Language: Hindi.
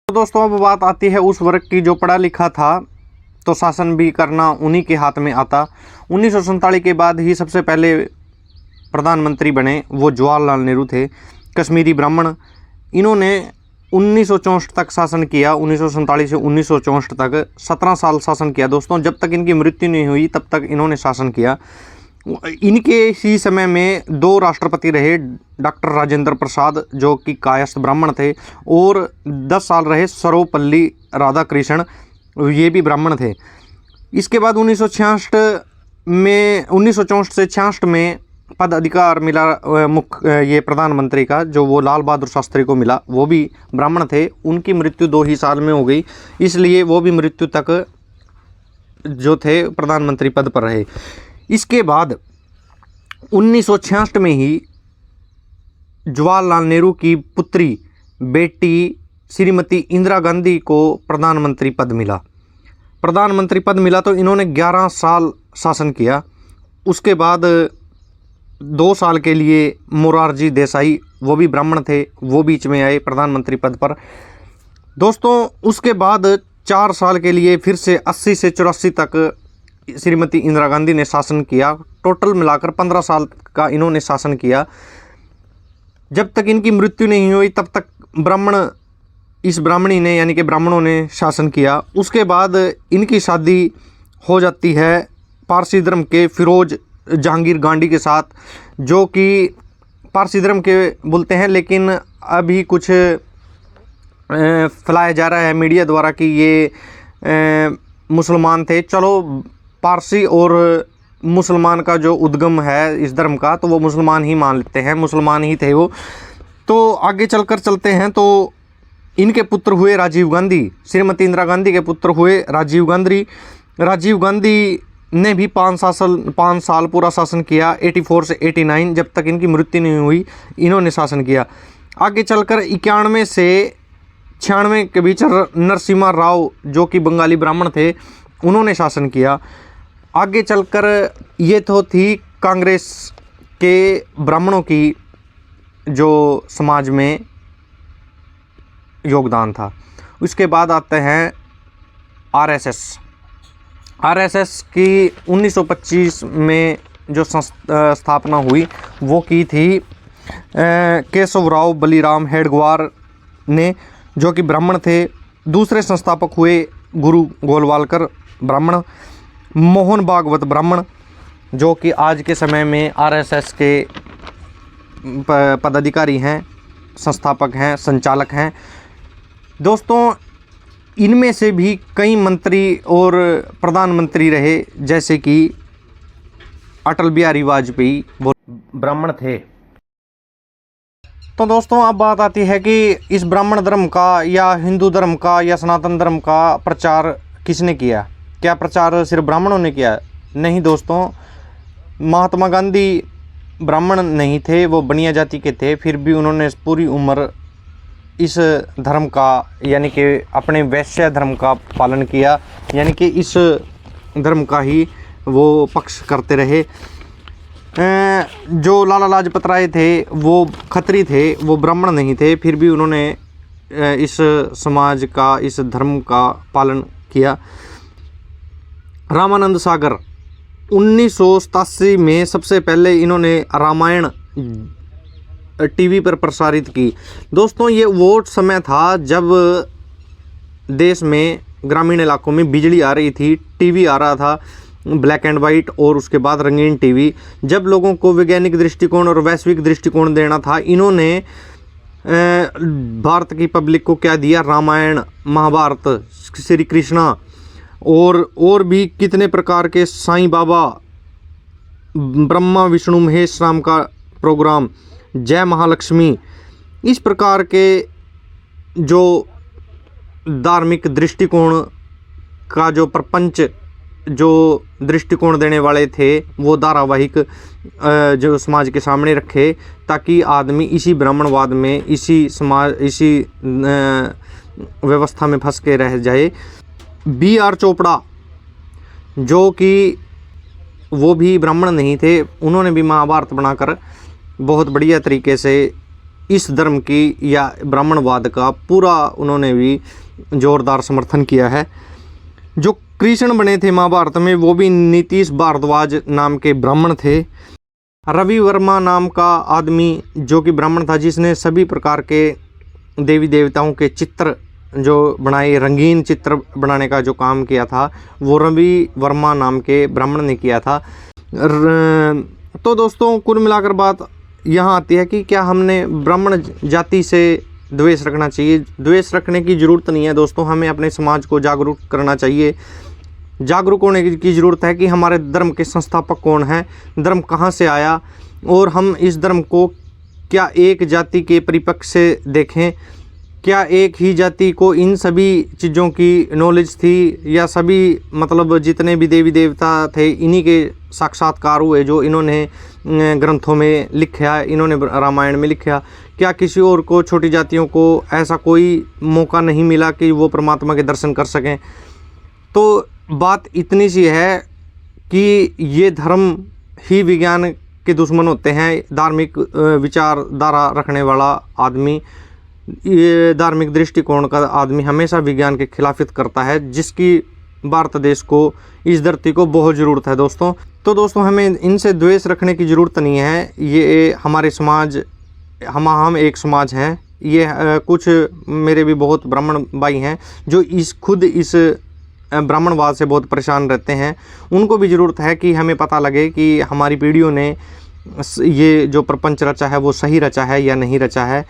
तो दोस्तों अब बात आती है उस वर्ग की जो पढ़ा लिखा था तो शासन भी करना उन्हीं के हाथ में आता। 1947 के बाद ही सबसे पहले प्रधानमंत्री बने वो जवाहरलाल नेहरू थे, कश्मीरी ब्राह्मण। इन्होंने 1964 तक शासन किया, 1947 से 1964 तक 17 साल शासन किया दोस्तों। जब तक इनकी मृत्यु नहीं हुई तब तक इन्होंने शासन किया। इनके ही समय में 2 राष्ट्रपति रहे, डॉक्टर राजेंद्र प्रसाद जो कि कायस्थ ब्राह्मण थे, और 10 साल रहे सर्वपल्ली राधाकृष्ण, ये भी ब्राह्मण थे। इसके बाद 1964 से 66 में पद अधिकार मिला ये प्रधानमंत्री का, जो वो लाल बहादुर शास्त्री को मिला, वो भी ब्राह्मण थे। उनकी मृत्यु 2 ही साल में हो गई, इसलिए वो भी मृत्यु तक जो थे प्रधानमंत्री पद पर रहे। इसके बाद 1966 में ही जवाहरलाल नेहरू की पुत्री बेटी श्रीमती इंदिरा गांधी को प्रधानमंत्री पद मिला। प्रधानमंत्री पद मिला तो इन्होंने 11 साल शासन किया। उसके बाद 2 साल के लिए मोरारजी देसाई, वो भी ब्राह्मण थे, वो बीच में आए प्रधानमंत्री पद पर दोस्तों। उसके बाद 4 साल के लिए फिर से 80 से 84 तक श्रीमती इंदिरा गांधी ने शासन किया। टोटल मिलाकर 15 साल का इन्होंने शासन किया। जब तक इनकी मृत्यु नहीं हुई तब तक इस ब्राह्मणी ने यानी कि ब्राह्मणों ने शासन किया। उसके बाद इनकी शादी हो जाती है पारसी धर्म के फिरोज जहांगीर गांधी के साथ, जो कि पारसी धर्म के बोलते हैं, लेकिन अभी कुछ फैलाया जा रहा है मीडिया द्वारा कि ये मुसलमान थे। चलो, पारसी और मुसलमान का जो उद्गम है इस धर्म का, तो वो मुसलमान ही मान लेते हैं, मुसलमान ही थे वो। तो आगे चलकर चलते हैं तो इनके पुत्र हुए राजीव गांधी। श्रीमती इंदिरा गांधी के पुत्र हुए राजीव गांधी। राजीव गांधी ने भी 5 साल पूरा शासन किया, 84 से 89, जब तक इनकी मृत्यु नहीं हुई इन्होंने शासन किया। आगे चलकर 91 से 96 के बीच नरसिम्हा राव जो कि बंगाली ब्राह्मण थे, उन्होंने शासन किया। आगे चलकर ये तो थी कांग्रेस के ब्राह्मणों की जो समाज में योगदान था। उसके बाद आते हैं आरएसएस की 1925 में जो स्थापना हुई वो की थी केशवराव बलीराम हेडगेवार ने, जो कि ब्राह्मण थे। दूसरे संस्थापक हुए गुरु गोलवालकर ब्राह्मण, मोहन भागवत ब्राह्मण, जो कि आज के समय में आरएसएस के पदाधिकारी हैं, संस्थापक हैं, संचालक हैं दोस्तों। इनमें से भी कई मंत्री और प्रधानमंत्री रहे, जैसे कि अटल बिहारी वाजपेयी वो ब्राह्मण थे। तो दोस्तों अब बात आती है कि इस ब्राह्मण धर्म का या हिंदू धर्म का या सनातन धर्म का प्रचार किसने किया? क्या प्रचार सिर्फ ब्राह्मणों ने किया? नहीं दोस्तों, महात्मा गांधी ब्राह्मण नहीं थे, वो बनिया जाति के थे, फिर भी उन्होंने पूरी उम्र इस धर्म का यानी कि अपने वैश्य धर्म का पालन किया, यानी कि इस धर्म का ही वो पक्ष करते रहे। जो लाला लाजपत राय थे वो खत्री थे, वो ब्राह्मण नहीं थे, फिर भी उन्होंने इस समाज का, इस धर्म का पालन किया। रामानंद सागर 1987 में सबसे पहले इन्होंने रामायण टीवी पर प्रसारित की दोस्तों। ये वो समय था जब देश में ग्रामीण इलाकों में बिजली आ रही थी, टीवी आ रहा था ब्लैक एंड वाइट, और उसके बाद रंगीन टीवी। जब लोगों को वैज्ञानिक दृष्टिकोण और वैश्विक दृष्टिकोण देना था, इन्होंने भारत की पब्लिक को क्या दिया? रामायण, महाभारत, श्री कृष्णा और भी कितने प्रकार के, साईं बाबा, ब्रह्मा विष्णु महेश राम का प्रोग्राम, जय महालक्ष्मी, इस प्रकार के जो धार्मिक दृष्टिकोण का जो प्रपंच जो दृष्टिकोण देने वाले थे वो धारावाहिक जो समाज के सामने रखे, ताकि आदमी इसी ब्राह्मणवाद में, इसी व्यवस्था में फंस के रह जाए। B.R. चोपड़ा जो कि वो भी ब्राह्मण नहीं थे, उन्होंने भी महाभारत बनाकर बहुत बढ़िया तरीके से इस धर्म की या ब्राह्मणवाद का पूरा उन्होंने भी जोरदार समर्थन किया है। जो कृष्ण बने थे महाभारत में वो भी नीतीश भारद्वाज नाम के ब्राह्मण थे। रवि वर्मा नाम का आदमी जो कि ब्राह्मण था, जिसने सभी प्रकार के देवी देवताओं के चित्र जो बनाए, रंगीन चित्र बनाने का जो काम किया था, वो रवि वर्मा नाम के ब्राह्मण ने किया था। तो दोस्तों कुल मिलाकर बात यहाँ आती है कि क्या हमने ब्राह्मण जाति से द्वेष रखना चाहिए? द्वेष रखने की ज़रूरत नहीं है दोस्तों, हमें अपने समाज को जागरूक करना चाहिए। जागरूक होने की ज़रूरत है कि हमारे धर्म के संस्थापक कौन हैं, धर्म कहाँ से आया, और हम इस धर्म को क्या एक जाति के परिप्रेक्ष्य से देखें, क्या एक ही जाति को इन सभी चीज़ों की नॉलेज थी, या सभी मतलब जितने भी देवी देवता थे इन्हीं के साक्षात्कार हुए जो इन्होंने ग्रंथों में लिखा, इन्होंने रामायण में लिखा? क्या किसी और को, छोटी जातियों को ऐसा कोई मौका नहीं मिला कि वो परमात्मा के दर्शन कर सकें? तो बात इतनी सी है कि ये धर्म ही विज्ञान के दुश्मन होते हैं। धार्मिक विचारधारा रखने वाला आदमी, ये धार्मिक दृष्टिकोण का आदमी हमेशा विज्ञान के खिलाफियत करता है, जिसकी भारत देश को, इस धरती को बहुत ज़रूरत है दोस्तों। तो दोस्तों हमें इनसे द्वेष रखने की ज़रूरत नहीं है। ये हमारे समाज, हम एक समाज हैं। ये कुछ मेरे भी बहुत ब्राह्मण भाई हैं जो खुद इस ब्राह्मणवाद से बहुत परेशान रहते हैं। उनको भी ज़रूरत है कि हमें पता लगे कि हमारी पीढ़ियों ने ये जो प्रपंच रचा है वो सही रचा है या नहीं रचा है।